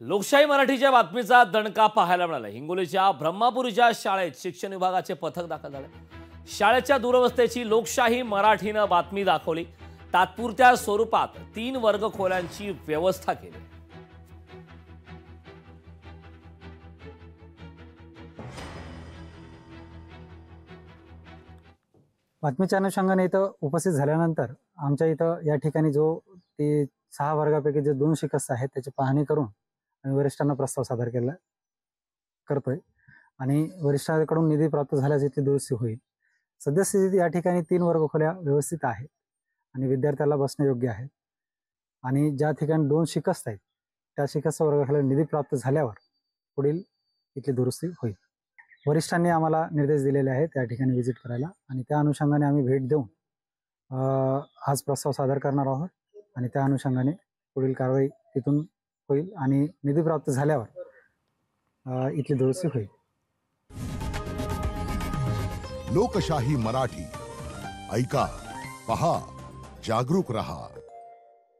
लोकशाही मराठीच्या बातमीचा दणका पाहायला मिळाला। हिंगोलीच्या ब्रह्मपुरीच्या शाळेत शिक्षण विभागाचे पथक दाखल झाले। शाळेच्या दूरवस्थेची लोकशाही मराठीने बातमी दाखवली। तात्पुरत्या स्वरूपात 3 वर्ग खोल्यांची व्यवस्था केली। बातमीच्या अनुषंगाने इथं उपस्थित झाल्यानंतर आमच्या इथं या ठिकाणी जो ते 6 वर्गापैकी जे 2 शिकस्त आहेत त्याची पाहणी करून आम्ही वरिष्ठांना प्रस्ताव सादर करतोय आणि वरिष्ठांकडून निधी प्राप्त झाल्यास इथली दुरुस्ती होईल। सद्यस्थितीत या ठिकाणी 3 वर्ग खोल्या व्यवस्थित आहेत आणि विद्यार्थ्याला बसणे योग्य आहे आणि ज्या ठिकाणी 2 शिकस्त आहेत त्या शिकस्त वर्गाखाली निधी प्राप्त झाल्यावर पुढील इथली दुरुस्ती होईल। वरिष्ठांनी आम्हाला निर्देश दिलेले आहेत त्या ठिकाणी व्हिजिट करायला आणि त्या अनुषंगाने आम्ही भेट देऊन आज प्रस्ताव सादर करणार आहोत आणि त्या अनुषंगाने पुढील कारवाई तिथून होईल आणि निधी प्राप्त झाल्यावर इथली दुरुस्ती होईल। लोकशाही मराठी ऐका, पहा, जागरूक रहा।